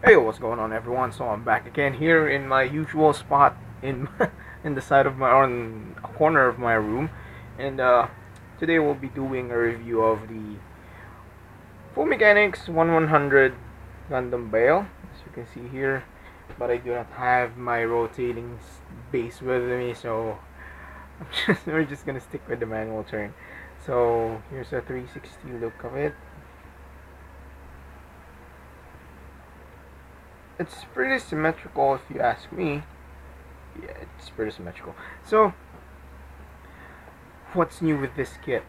Hey, what's going on, everyone? So I'm back again here in my usual spot in in the side of my on a corner of my room, and today we'll be doing a review of the Full Mechanics 1100 Gundam Bael, as you can see here. But I do not have my rotating base with me, so we're just gonna stick with the manual turn. So here's a 360 look of it. It's pretty symmetrical if you ask me. Yeah, it's pretty symmetrical. So, what's new with this kit?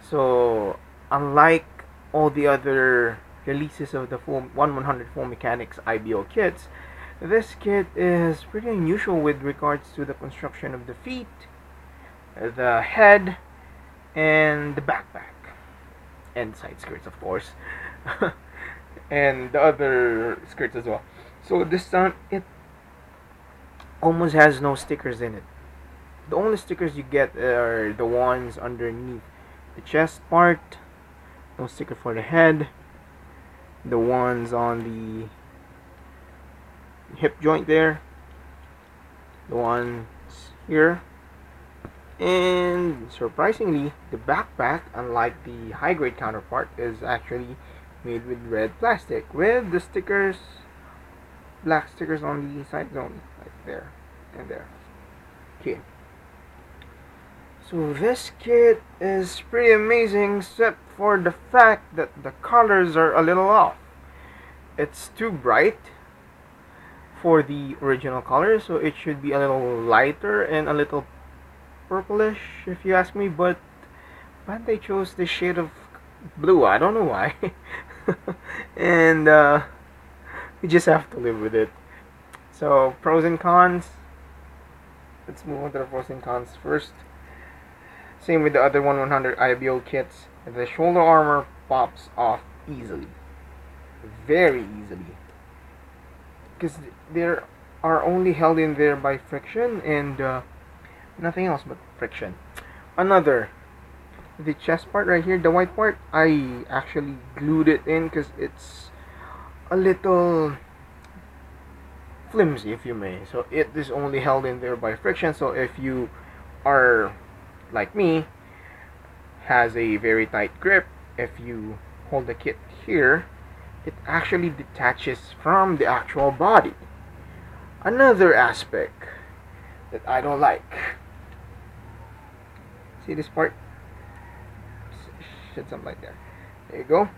So, unlike all the other releases of the full 1100 Full Mechanics IBO kits, this kit is pretty unusual with regards to the construction of the feet, the head, and the backpack, and side skirts, of course. And the other skirts as well. So this time it almost has no stickers in it. The only stickers you get are the ones underneath the chest part. No sticker for the head. The ones on the hip joint there. The ones here. And surprisingly, the backpack, unlike the high grade counterpart, is actually made with red plastic with the stickers, black stickers on the side zone, like there and there. Okay, so this kit is pretty amazing, except for the fact that the colors are a little off. It's too bright for the original color, so it should be a little lighter and a little purplish, if you ask me. But they chose the shade of blue. I don't know why. And we just have to live with it. So, pros and cons. Let's move on to the pros and cons first. Same with the other 1100 IBO kits. The shoulder armor pops off easily. Very easily. Because they are only held in there by friction and nothing else but friction. Another, the chest part right here, the white part, I actually glued it in because it's a little flimsy, if you may. So it is only held in there by friction. So if you are like me, has a very tight grip, if you hold the kit here, it actually detaches from the actual body. Another aspect that I don't like. See this part? Shed some light there. There you go.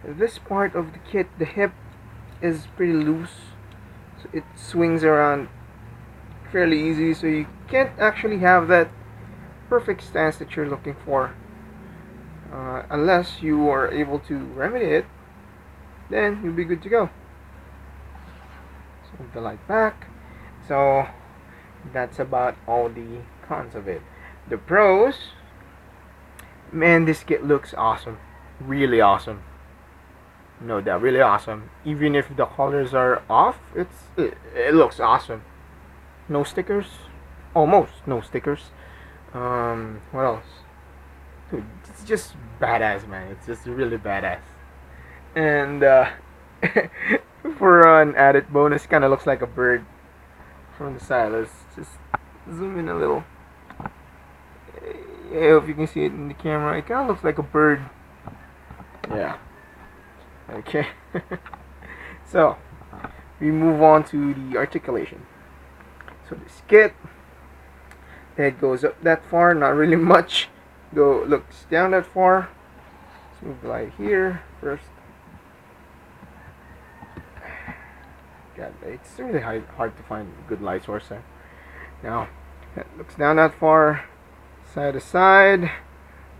This part of the kit, the hip, is pretty loose, so it swings around fairly easy, so you can't actually have that perfect stance that you're looking for, unless you are able to remedy it. Then you'll be good to go. So the light back. So that's about all the cons of it. The pros, man, this kit looks awesome. Really awesome. No doubt, really awesome. Even if the colors are off, it looks awesome. No stickers, almost no stickers. What else? Dude, it's just badass, man. It's just really badass. And for an added bonus, kind of looks like a bird from the side. Let's just zoom in a little. I hope you can see it in the camera. It kind of looks like a bird. Yeah. Okay. So, we move on to the articulation. So this kit, the head goes up that far, not really much. Looks down that far. Let's move the light here first. God, it's really hard to find a good light source there. Now, it looks down that far, side to side,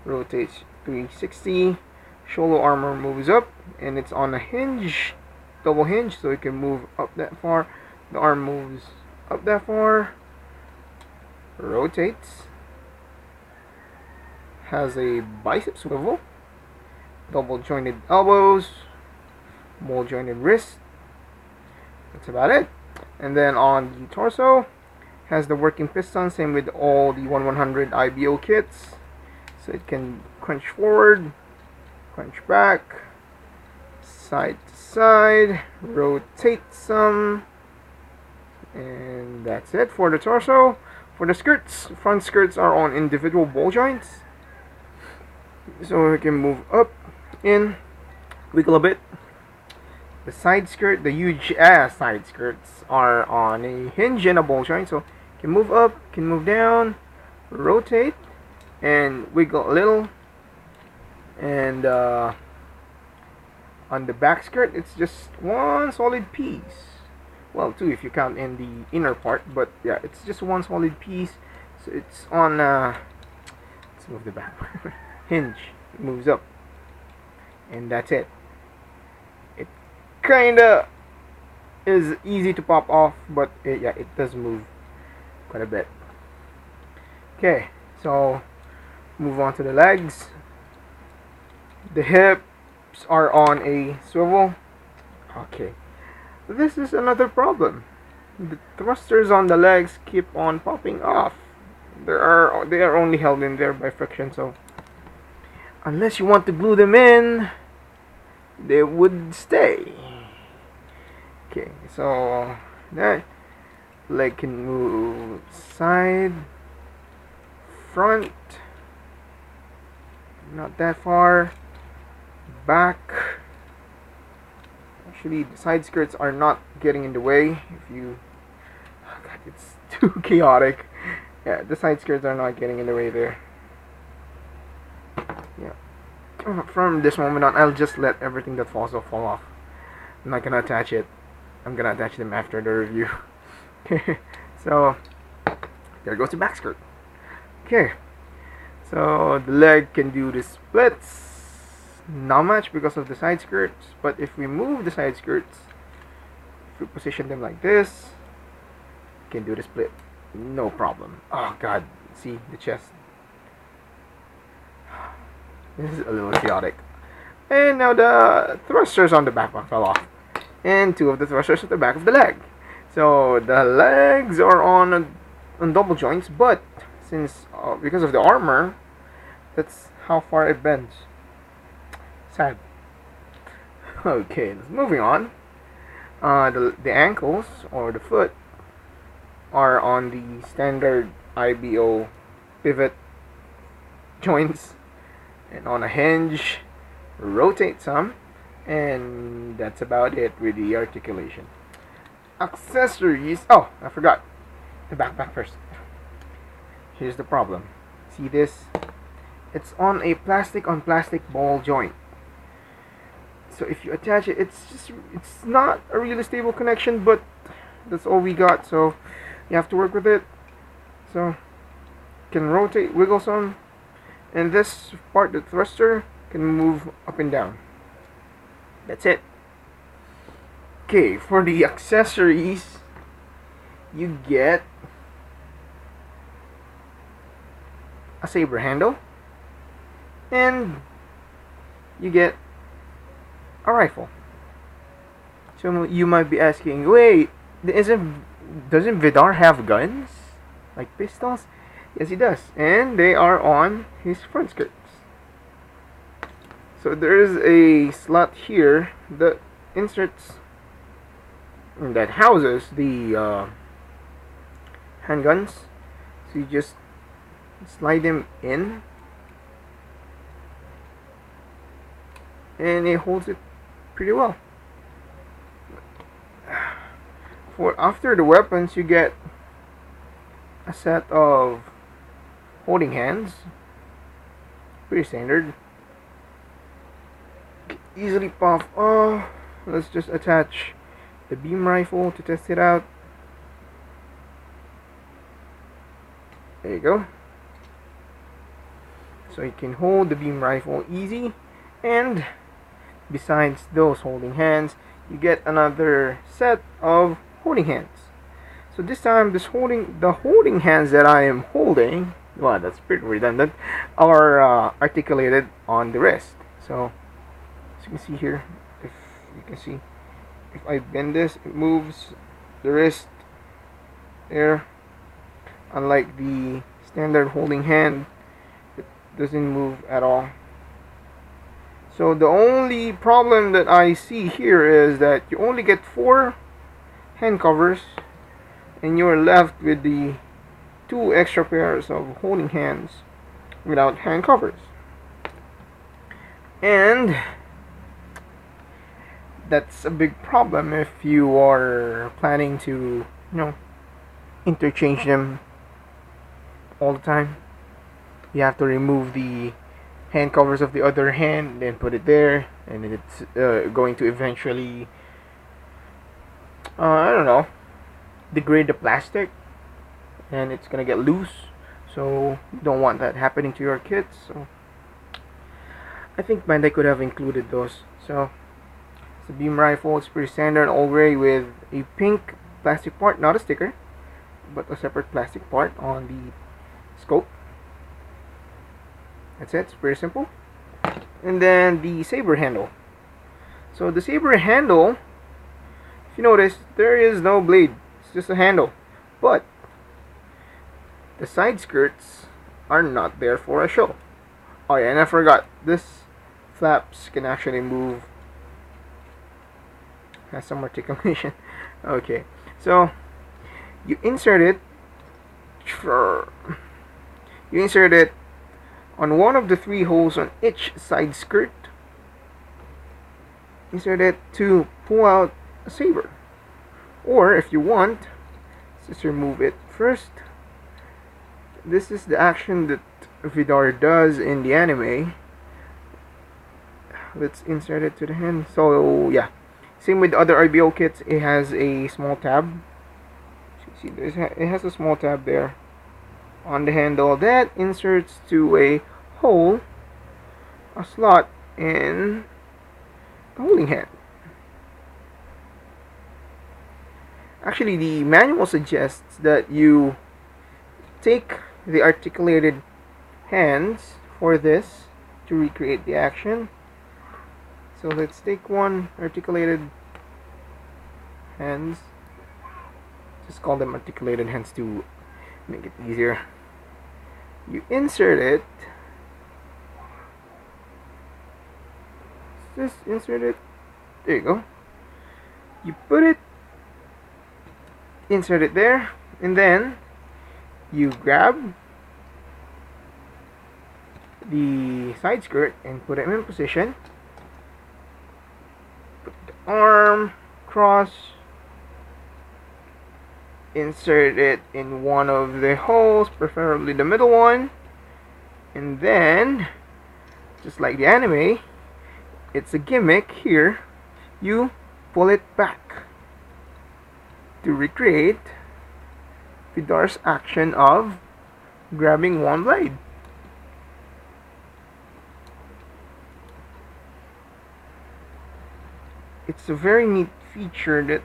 rotates 360. Shoulder armor moves up, and it's on a hinge, double hinge, so it can move up that far. The arm moves up that far, rotates, has a bicep swivel, double jointed elbows, mole jointed wrist. That's about it. And then on the torso, has the working piston, same with all the 1100 IBO kits. So it can crunch forward, crunch back, side to side, rotate some, and that's it for the torso. For the skirts, front skirts are on individual ball joints, so we can move up, in, wiggle a bit. The side skirt, the huge ass side skirts, are on a hinge and a ball joint, so can move up, can move down, rotate, and wiggle a little. And on the back skirt, it's just one solid piece. Well, two if you count in the inner part, but yeah, it's just one solid piece. So it's on, let's move the back hinge. It moves up, and that's it. It kinda is easy to pop off, but yeah, it does move quite a bit. Okay, so move on to the legs. The hips are on a swivel. Okay, this is another problem. The thrusters on the legs keep on popping off. They are only held in there by friction, so unless you want to glue them in, they would stay. Okay, so that leg can move side, front, not that far, back. Actually, the side skirts are not getting in the way. If you, oh God, it's too chaotic. Yeah, the side skirts are not getting in the way there. Yeah. From this moment on, I'll just let everything that falls off fall off. I'm not gonna attach it. I'm gonna attach them after the review. Okay, so there goes the back skirt. Okay, so the leg can do the splits. Not much because of the side skirts, but if we move the side skirts, if we position them like this, we can do the split. No problem. Oh God, see the chest. This is a little chaotic. And now the thrusters on the back fell off. And two of the thrusters at the back of the leg. So the legs are on double joints, but since because of the armor, that's how far it bends. Sad. Okay, moving on. The ankles or the foot are on the standard IBO pivot joints and on a hinge. Rotate some, and that's about it with the articulation. Accessories. Oh, I forgot the backpack first. Here's the problem. See this? It's on a plastic on plastic ball joint. So if you attach it, it's not a really stable connection, but that's all we got. So you have to work with it. So you can rotate, wiggle some, and this part, the thruster, can move up and down. That's it. Okay, for the accessories, you get a saber handle, and you get a rifle. So you might be asking, wait, doesn't Vidar have guns? Like pistols? Yes, he does. And they are on his front skirts. So there is a slot here that inserts, that houses the handguns. So you just slide them in, and it holds it pretty well. For after the weapons, you get a set of holding hands. Pretty standard. Easily pop off. Let's just attach the beam rifle to test it out. There you go. So you can hold the beam rifle easy, and besides those holding hands, you get another set of holding hands. So this time, the holding hands that I am holding, well, that's pretty redundant, are articulated on the wrist. So as you can see here, if you can see, if I bend this, it moves the wrist there. Unlike the standard holding hand, it doesn't move at all. So the only problem that I see here is that you only get 4 hand covers, and you're left with the 2 extra pairs of holding hands without hand covers. And that's a big problem if you are planning to, interchange them all the time. You have to remove the hand covers of the other hand, then put it there, and it's going to eventually, degrade the plastic, and it's gonna get loose. So you don't want that happening to your kits. So I think Bandai could have included those. So it's a beam rifle. It's pretty standard already with a pink plastic part, not a sticker, but a separate plastic part on the scope. That's it. It's pretty simple. And then the saber handle. So the saber handle, if you notice, there is no blade. It's just a handle. But the side skirts are not there for a show. Oh yeah, and I forgot. This flaps can actually move. Has some articulation. Okay, so you insert it. You insert it on one of the 3 holes on each side skirt. Insert it to pull out a saber. Or if you want, just remove it first. This is the action that Vidar does in the anime. Let's insert it to the hand. So yeah, same with other RBO kits. It has a small tab. See, it has a small tab there on the handle that inserts to a hole, a slot in the holding hand. Actually, the manual suggests that you take the articulated hands for this to recreate the action. So let's take one articulated hands. Just call them articulated hands to make it easier. You insert it. Just insert it. There you go. You put it, insert it there, and then you grab the side skirt and put it in position. Put the arm cross, insert it in one of the holes, preferably the middle one, and then, just like the anime, it's a gimmick here, you pull it back to recreate Vidar's action of grabbing one blade. It's a very neat feature that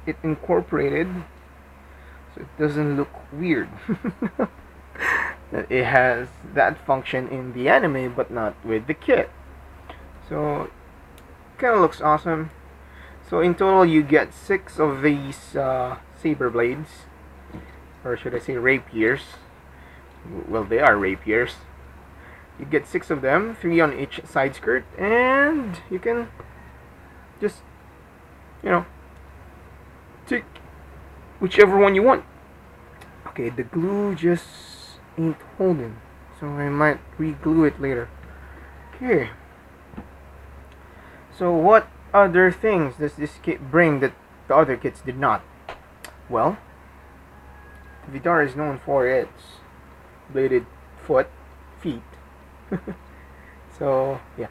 it incorporated, so it doesn't look weird. That it has that function in the anime but not with the kit. So kind of looks awesome. So in total you get 6 of these saber blades, or should I say rapiers. Well, they are rapiers. You get 6 of them, 3 on each side skirt, and you can just, take whichever one you want. Okay, the glue just ain't holding, so I might re-glue it later. Okay. So what other things does this kit bring that the other kits did not? Well, Vidar is known for its bladed feet. So yeah,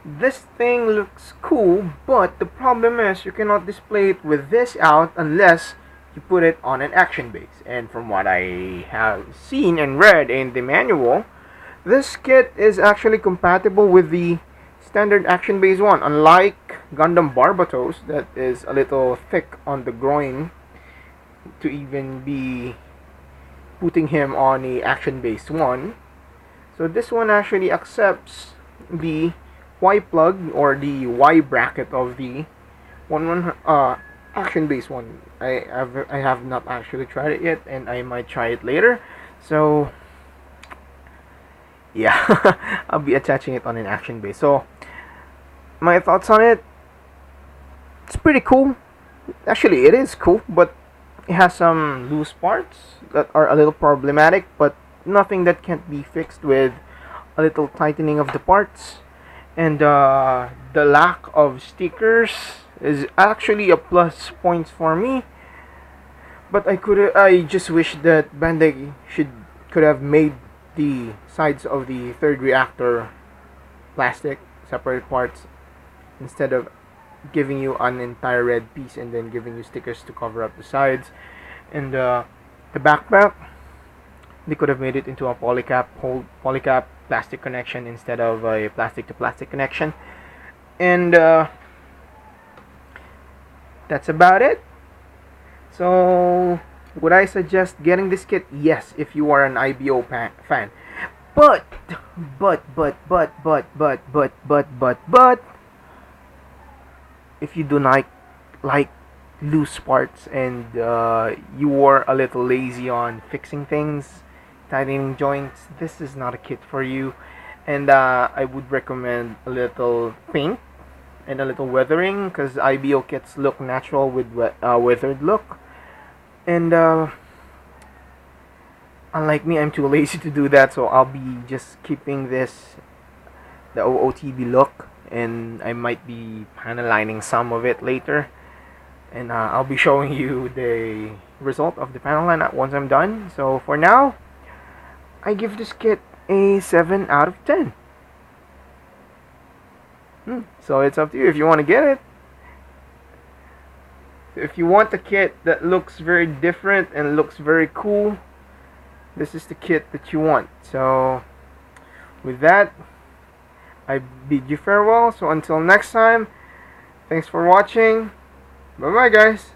this thing looks cool, but the problem is you cannot display it with this out unless you put it on an action base. And from what I have seen and read in the manual, this kit is actually compatible with the standard action base one, unlike Gundam Barbatos that is a little thick on the groin to even be putting him on a action base one. So this one actually accepts the Y plug or the Y bracket of the action base one. I have not actually tried it yet, and I might try it later. So yeah, I'll be attaching it on an action base. So my thoughts on it. It's pretty cool. Actually, it is cool, but it has some loose parts that are a little problematic, but nothing that can't be fixed with a little tightening of the parts. And the lack of stickers is actually a plus point for me. But I just wish that Bandai could have made the sides of the third reactor plastic, separate parts, instead of giving you an entire red piece and then giving you stickers to cover up the sides. And the backpack, they could have made it into a polycap plastic connection instead of a plastic to plastic connection. And that's about it. So would I suggest getting this kit? Yes, if you are an IBO fan. But if you do not like loose parts and you are a little lazy on fixing things, tightening joints, this is not a kit for you. And I would recommend a little paint and a little weathering, because IBO kits look natural with weathered look. And unlike me, I'm too lazy to do that, so I'll be just keeping the OOTB look, and I might be panel lining some of it later, and I'll be showing you the result of the panel line once I'm done. So for now, I give this kit a 7 out of 10. So it's up to you if you want to get it. If you want a kit that looks very different and looks very cool, this is the kit that you want. So with that, I bid you farewell. So until next time, thanks for watching. Bye bye, guys.